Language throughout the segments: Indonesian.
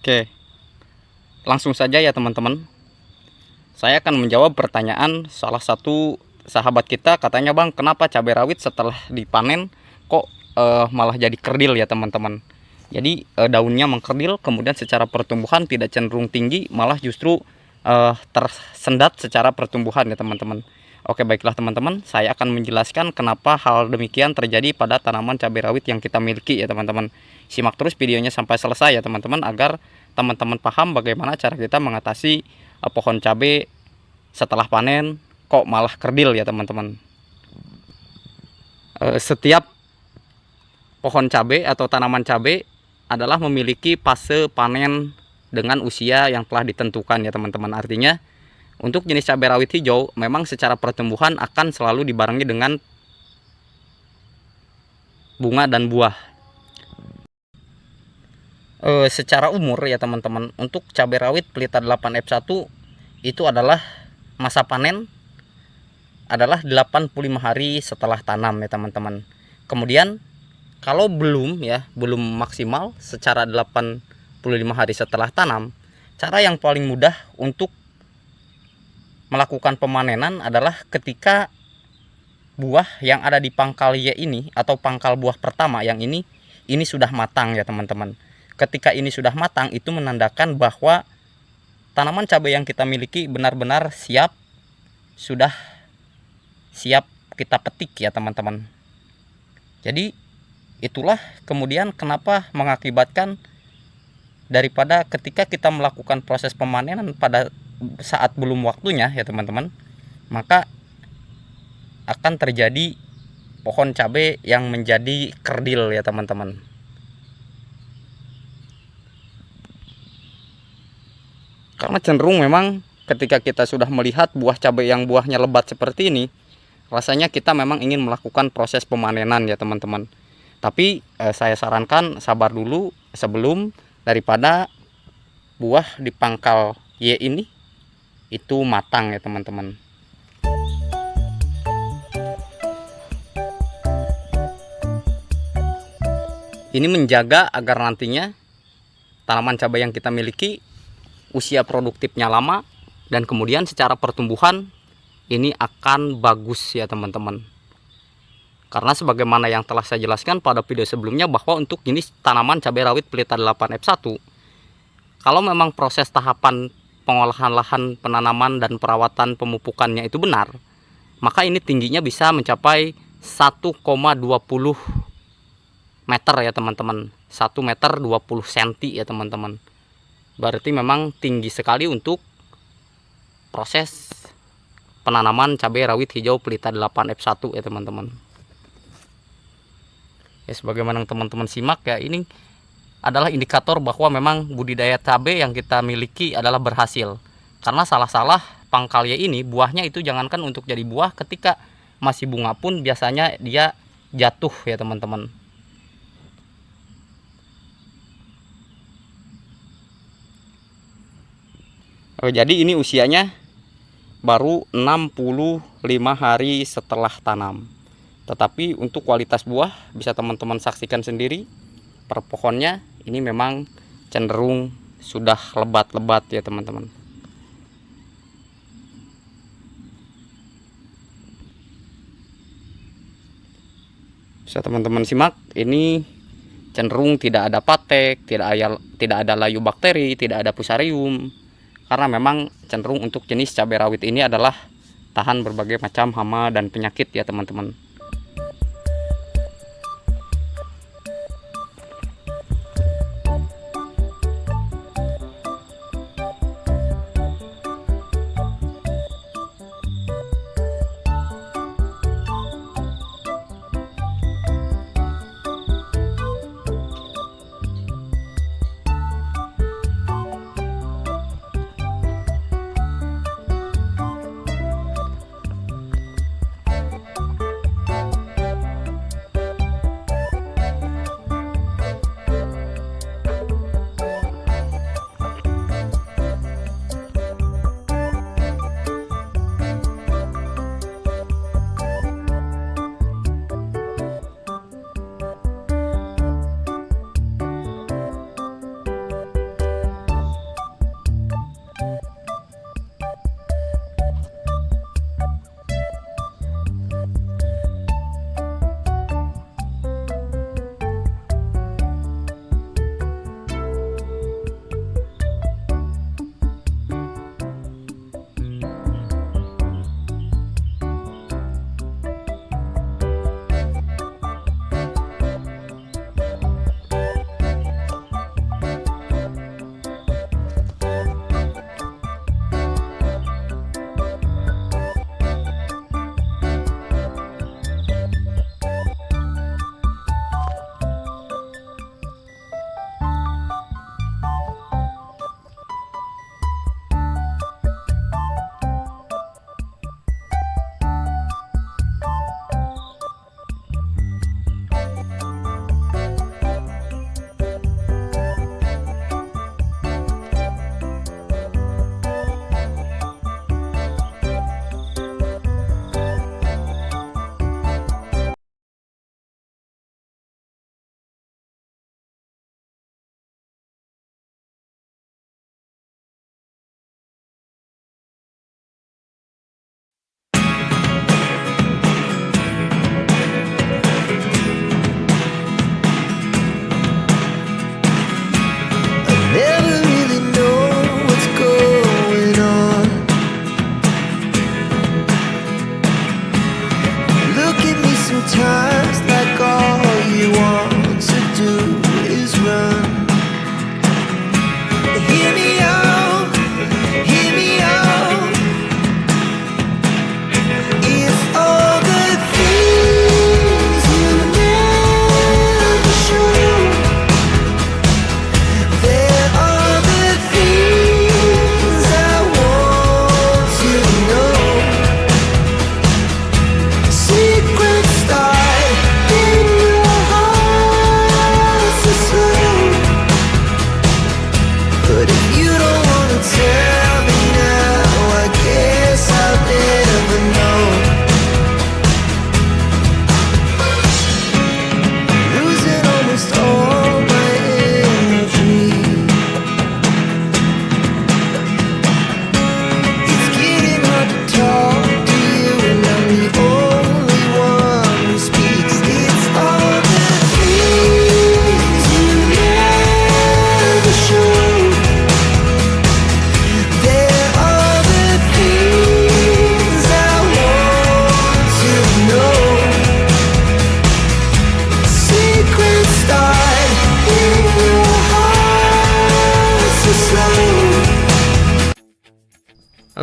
Oke, langsung saja ya teman-teman. Saya akan menjawab pertanyaan salah satu sahabat kita. Katanya, bang, kenapa cabai rawit setelah dipanen kok malah jadi kerdil ya teman-teman. Jadi daunnya mengkerdil, kemudian secara pertumbuhan tidak cenderung tinggi, malah justru tersendat secara pertumbuhan ya teman-teman. Oke, baiklah teman-teman, saya akan menjelaskan kenapa hal demikian terjadi pada tanaman cabai rawit yang kita miliki ya teman-teman. Simak terus videonya sampai selesai ya teman-teman, agar teman-teman paham bagaimana cara kita mengatasi pohon cabai setelah panen kok malah kerdil ya teman-teman. Setiap pohon cabai atau tanaman cabai adalah memiliki fase panen dengan usia yang telah ditentukan ya teman-teman. Artinya untuk jenis cabai rawit hijau memang secara pertumbuhan akan selalu dibarengi dengan bunga dan buah. Secara umur ya teman-teman, untuk cabai rawit pelita 8F1 itu adalah masa panen adalah 85 hari setelah tanam ya teman-teman. Kemudian kalau belum maksimal secara 85 hari setelah tanam, cara yang paling mudah untuk melakukan pemanenan adalah ketika buah yang ada di pangkal Y ini atau pangkal buah pertama yang ini sudah matang ya teman-teman. Ketika ini sudah matang, itu menandakan bahwa tanaman cabai yang kita miliki benar-benar sudah siap kita petik ya teman-teman. Jadi itulah kemudian kenapa mengakibatkan daripada ketika kita melakukan proses pemanenan pada saat belum waktunya ya teman-teman, maka akan terjadi pohon cabai yang menjadi kerdil ya teman-teman. Karena cenderung memang ketika kita sudah melihat buah cabai yang buahnya lebat seperti ini, rasanya kita memang ingin melakukan proses pemanenan ya teman-teman. Tapi saya sarankan sabar dulu sebelum daripada buah di pangkal Y ini itu matang ya teman-teman. Ini menjaga agar nantinya tanaman cabai yang kita miliki usia produktifnya lama, dan kemudian secara pertumbuhan ini akan bagus ya teman-teman. Karena sebagaimana yang telah saya jelaskan pada video sebelumnya, bahwa untuk jenis tanaman cabai rawit pelita 8F1, kalau memang proses tahapan pengolahan lahan, penanaman dan perawatan pemupukannya itu benar, maka ini tingginya bisa mencapai 1,20 meter ya teman-teman. 1 meter 20 cm ya teman-teman. Berarti memang tinggi sekali untuk proses penanaman cabai rawit hijau pelita 8F1 ya teman-teman. Ya, sebagaimana teman-teman simak ya, ini adalah indikator bahwa memang budidaya cabai yang kita miliki adalah berhasil. Karena salah-salah pangkal Y ini, buahnya itu jangankan untuk jadi buah, ketika masih bunga pun biasanya dia jatuh ya teman-teman. Jadi ini usianya baru 65 hari setelah tanam. Tetapi untuk kualitas buah bisa teman-teman saksikan sendiri. Per pohonnya ini memang cenderung sudah lebat-lebat ya teman-teman. Bisa teman-teman simak, ini cenderung tidak ada patek, tidak ada layu bakteri, tidak ada fusarium. Karena memang cenderung untuk jenis cabai rawit ini adalah tahan berbagai macam hama dan penyakit ya teman-teman.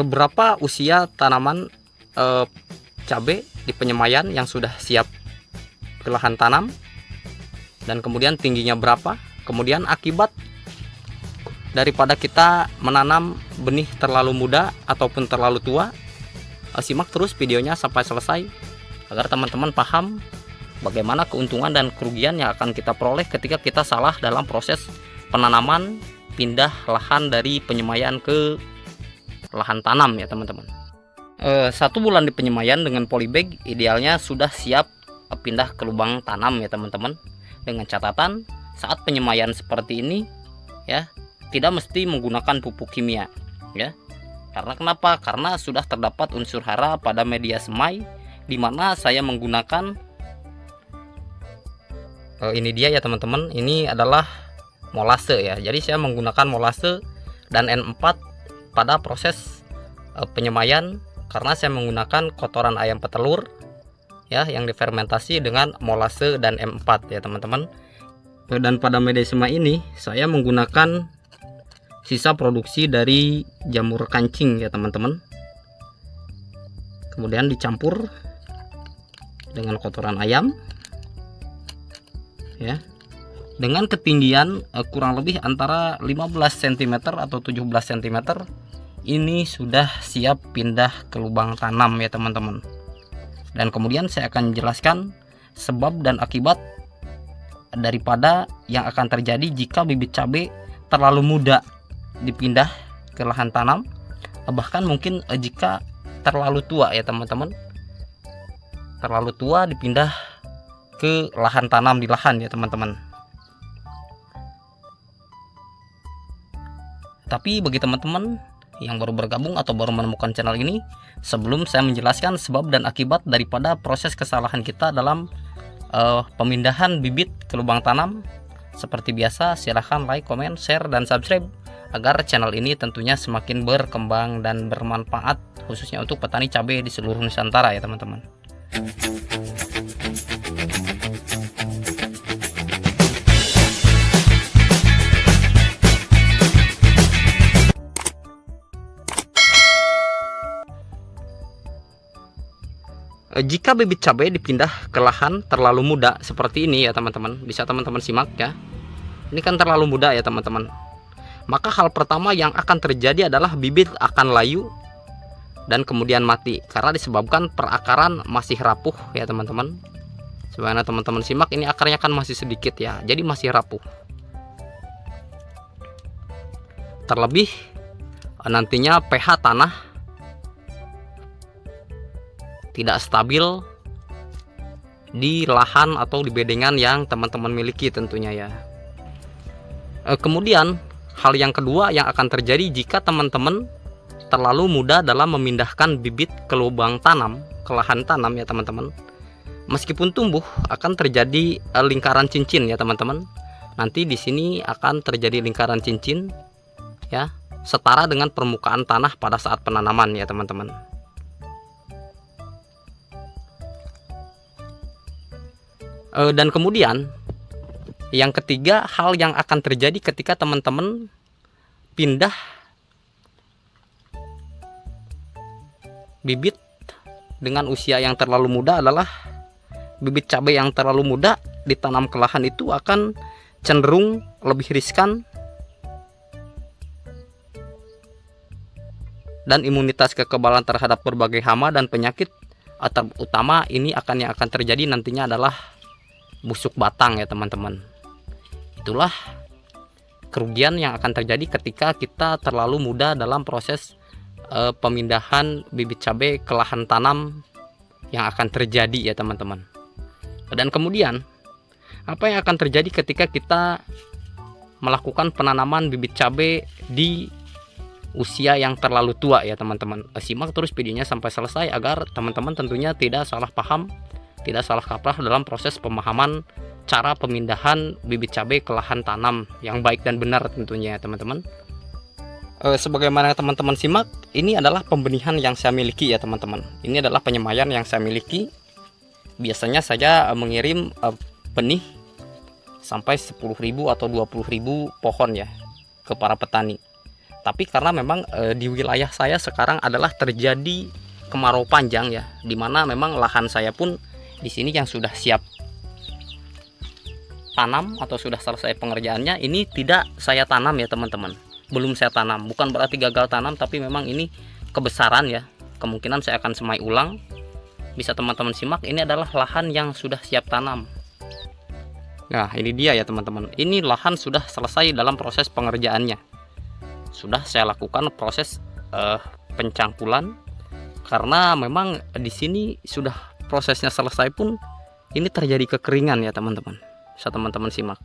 berapa usia tanaman cabai di penyemaian yang sudah siap ke lahan tanam, dan kemudian tingginya berapa, kemudian akibat daripada kita menanam benih terlalu muda ataupun terlalu tua. Simak terus videonya sampai selesai agar teman-teman paham bagaimana keuntungan dan kerugian yang akan kita peroleh ketika kita salah dalam proses penanaman pindah lahan dari penyemaian ke lahan tanam ya teman-teman. 1 bulan di penyemaian dengan polybag idealnya sudah siap pindah ke lubang tanam ya teman-teman, dengan catatan saat penyemaian seperti ini ya tidak mesti menggunakan pupuk kimia ya. Karena kenapa? Karena sudah terdapat unsur hara pada media semai, dimana saya menggunakan ini dia ya teman-teman, ini adalah molase ya. Jadi saya menggunakan molase dan N4 pada proses penyemaian karena saya menggunakan kotoran ayam petelur ya yang difermentasi dengan molase dan M4 ya teman-teman. Dan pada media semai ini saya menggunakan sisa produksi dari jamur kancing ya teman-teman, kemudian dicampur dengan kotoran ayam ya, dengan ketinggian kurang lebih antara 15 cm atau 17 cm. Ini sudah siap pindah ke lubang tanam ya teman-teman. Dan kemudian saya akan jelaskan sebab dan akibat daripada yang akan terjadi jika bibit cabai terlalu muda dipindah ke lahan tanam, bahkan mungkin jika terlalu tua ya teman-teman, terlalu tua dipindah ke lahan tanam di lahan ya teman-teman. Tapi bagi teman-teman yang baru bergabung atau baru menemukan channel ini, sebelum saya menjelaskan sebab dan akibat daripada proses kesalahan kita dalam pemindahan bibit ke lubang tanam, seperti biasa silahkan like, comment, share, dan subscribe agar channel ini tentunya semakin berkembang dan bermanfaat khususnya untuk petani cabai di seluruh Nusantara ya teman-teman. Jika bibit cabai dipindah ke lahan terlalu muda seperti ini ya teman-teman, bisa teman-teman simak ya. Ini kan terlalu muda ya teman-teman. Maka hal pertama yang akan terjadi adalah bibit akan layu dan kemudian mati karena disebabkan perakaran masih rapuh ya teman-teman. Sebagaimana teman-teman simak, ini akarnya kan masih sedikit ya, jadi masih rapuh. Terlebih nantinya pH tanah tidak stabil di lahan atau di bedengan yang teman-teman miliki tentunya ya. Kemudian hal yang kedua yang akan terjadi jika teman-teman terlalu mudah dalam memindahkan bibit ke lubang tanam, ke lahan tanam ya teman-teman. Meskipun tumbuh akan terjadi lingkaran cincin ya teman-teman. Nanti di sini akan terjadi lingkaran cincin ya, setara dengan permukaan tanah pada saat penanaman ya teman-teman. Dan kemudian yang ketiga, hal yang akan terjadi ketika teman-teman pindah bibit dengan usia yang terlalu muda adalah bibit cabai yang terlalu muda ditanam ke lahan itu akan cenderung lebih riskan dan imunitas kekebalan terhadap berbagai hama dan penyakit, terutama ini yang akan terjadi nantinya adalah busuk batang ya teman-teman. Itulah kerugian yang akan terjadi ketika kita terlalu mudah dalam proses pemindahan bibit cabai ke lahan tanam yang akan terjadi ya teman-teman. Dan kemudian apa yang akan terjadi ketika kita melakukan penanaman bibit cabai di usia yang terlalu tua ya teman-teman. Simak terus videonya sampai selesai agar teman-teman tentunya tidak salah paham, tidak salah kaprah dalam proses pemahaman cara pemindahan bibit cabai ke lahan tanam yang baik dan benar tentunya ya teman-teman. Sebagaimana teman-teman simak, ini adalah pembenihan yang saya miliki ya teman-teman. Ini adalah penyemaian yang saya miliki. Biasanya saya mengirim benih sampai 10.000 atau 20.000 pohon ya ke para petani. Tapi karena memang di wilayah saya sekarang adalah terjadi kemarau panjang ya, dimana memang lahan saya pun di sini yang sudah siap tanam atau sudah selesai pengerjaannya, ini tidak saya tanam ya teman-teman, belum saya tanam. Bukan berarti gagal tanam, tapi memang ini kebesaran ya, kemungkinan saya akan semai ulang. Bisa teman-teman simak, ini adalah lahan yang sudah siap tanam. Nah ini dia ya teman-teman, ini lahan sudah selesai dalam proses pengerjaannya. Sudah saya lakukan proses pencangkulan, karena memang di sini sudah prosesnya selesai pun ini terjadi kekeringan ya teman-teman. Bisa teman-teman simak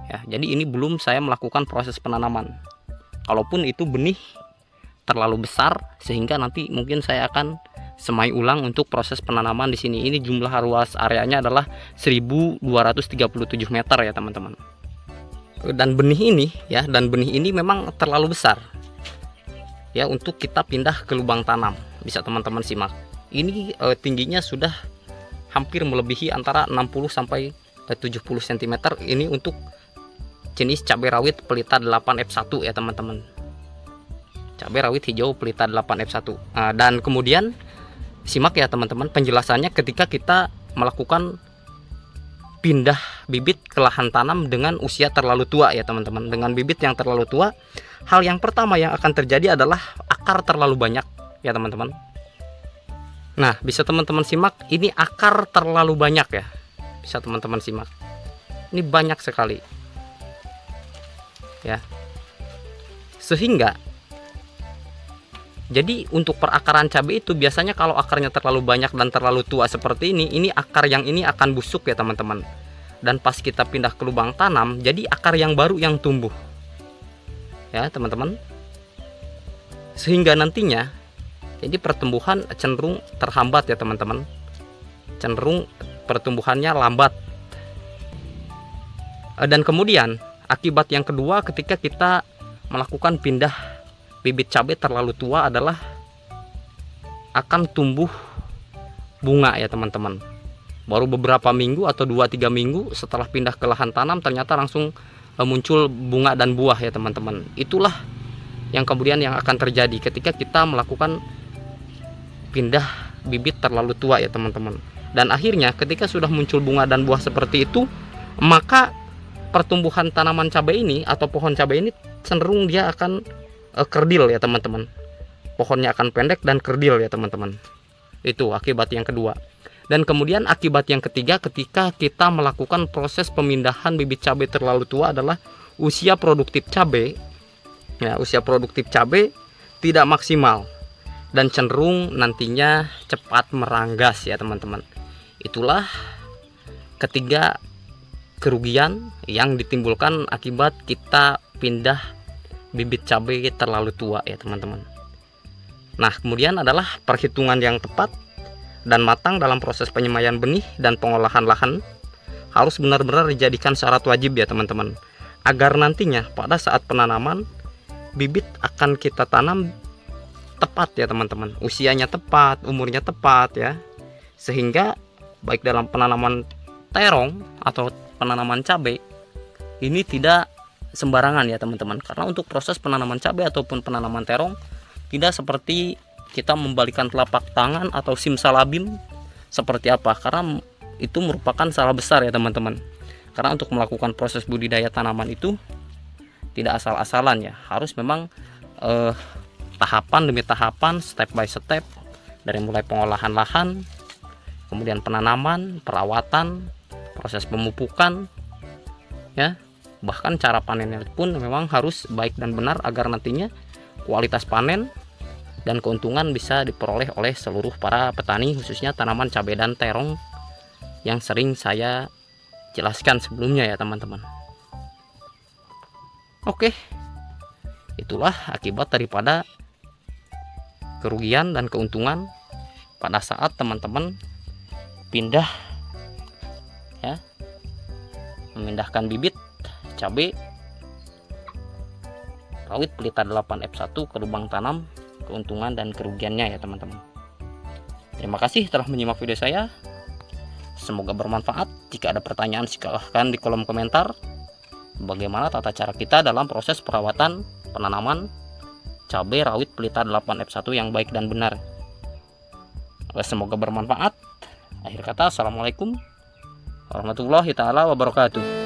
ya, jadi ini belum saya melakukan proses penanaman. Kalaupun itu benih terlalu besar sehingga nanti mungkin saya akan semai ulang untuk proses penanaman di sini. Ini jumlah luas areanya adalah 1237 meter ya teman-teman. Dan benih ini memang terlalu besar ya untuk kita pindah ke lubang tanam. Bisa teman-teman simak. Ini tingginya sudah hampir melebihi antara 60 sampai 70 cm. Ini untuk jenis cabai rawit pelita 8F1 ya teman-teman. Cabai rawit hijau pelita 8F1. Dan kemudian simak ya teman-teman penjelasannya ketika kita melakukan pindah bibit ke lahan tanam dengan usia terlalu tua ya teman-teman. Dengan bibit yang terlalu tua, hal yang pertama yang akan terjadi adalah akar terlalu banyak ya teman-teman. Nah bisa teman-teman simak, ini akar terlalu banyak ya. Bisa teman-teman simak, ini banyak sekali ya, sehingga jadi untuk perakaran cabai itu biasanya kalau akarnya terlalu banyak dan terlalu tua seperti ini akar yang ini akan busuk ya teman-teman. Dan pas kita pindah ke lubang tanam, jadi akar yang baru yang tumbuh ya teman-teman, sehingga nantinya jadi pertumbuhan cenderung terhambat ya teman-teman, cenderung pertumbuhannya lambat. Dan kemudian akibat yang kedua ketika kita melakukan pindah bibit cabai terlalu tua adalah akan tumbuh bunga ya teman-teman. Baru beberapa minggu atau 2-3 minggu setelah pindah ke lahan tanam ternyata langsung muncul bunga dan buah ya teman-teman. Itulah yang kemudian yang akan terjadi ketika kita melakukan pindah bibit terlalu tua ya teman-teman. Dan akhirnya ketika sudah muncul bunga dan buah seperti itu, maka pertumbuhan tanaman cabai ini atau pohon cabai ini cenderung dia akan kerdil ya teman-teman. Pohonnya akan pendek dan kerdil ya teman-teman. Itu akibat yang kedua. Dan kemudian akibat yang ketiga ketika kita melakukan proses pemindahan bibit cabai terlalu tua adalah usia produktif cabai ya, usia produktif cabai tidak maksimal dan cenderung nantinya cepat meranggas ya teman-teman. Itulah ketiga kerugian yang ditimbulkan akibat kita pindah bibit cabai terlalu tua ya teman-teman. Nah kemudian adalah perhitungan yang tepat dan matang dalam proses penyemaian benih dan pengolahan lahan harus benar-benar dijadikan syarat wajib ya teman-teman, agar nantinya pada saat penanaman bibit akan kita tanam tepat ya teman-teman, usianya tepat, umurnya tepat ya, sehingga baik dalam penanaman terong atau penanaman cabai ini tidak sembarangan ya teman-teman. Karena untuk proses penanaman cabai ataupun penanaman terong tidak seperti kita membalikan telapak tangan atau simsalabim seperti apa, karena itu merupakan salah besar ya teman-teman. Karena untuk melakukan proses budidaya tanaman itu tidak asal-asalan ya, harus memang tahapan demi tahapan, step by step, dari mulai pengolahan lahan, kemudian penanaman, perawatan, proses pemupukan ya, bahkan cara panennya pun memang harus baik dan benar agar nantinya kualitas panen dan keuntungan bisa diperoleh oleh seluruh para petani, khususnya tanaman cabai dan terong yang sering saya jelaskan sebelumnya ya teman-teman. Oke, itulah akibat daripada kerugian dan keuntungan pada saat teman-teman pindah ya, memindahkan bibit cabai rawit pelita 8F1 ke lubang tanam, keuntungan dan kerugiannya ya teman-teman. Terima kasih telah menyimak video saya, semoga bermanfaat. Jika ada pertanyaan silahkan di kolom komentar. Bagaimana tata cara kita dalam proses perawatan penanaman cabai rawit pelita 8F1 yang baik dan benar. Semoga bermanfaat. Akhir kata, assalamualaikum warahmatullahi taala wabarakatuh.